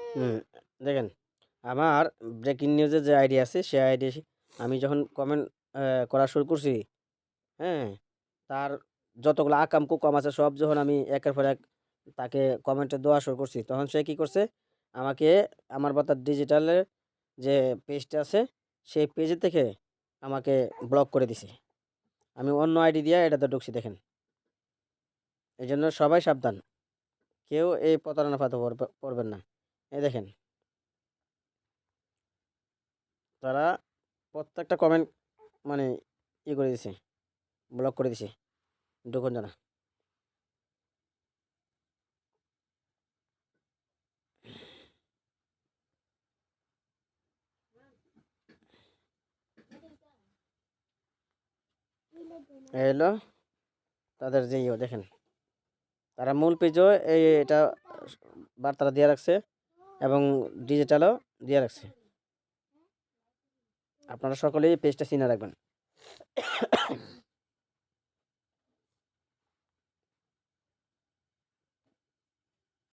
হুম, দেখেন আমার ব্রেকিং নিউজের যে আইডি আছে সেই আইডি আমি যখন কমেন্ট করা শুরু করছি, হ্যাঁ? তার যতগুলো আকাম কুকাম আছে সব যখন আমি একের পর এক তাকে কমেন্টে দেওয়া শুরু করছি, তখন সে কি করছে? আমাকে আমার বার্তা ডিজিটালের যে পেজটা আছে সেই পেজ থেকে আমাকে ব্লক করে দিছে। আমি অন্য আইডি দিয়ে এটাতে ঢুকছি দেখেন। এজন্য সবাই সাবধান। কেউ এই প্রতারণার ফাঁদে পড়বেন না। এই দেখেন, তারা প্রত্যেকটা কমেন্ট মানে করে দিছে, ব্লক করে দিছে। ঢুকুন জানা। এই হলো তাদের যে দেখেন। তারা মূল পেজও এটা বার্তাটা দিয়ে রাখছে এবং ডিজিটালও দিয়ে রাখছে। আপনারা সকলেই পেজটা চিনে রাখবেন।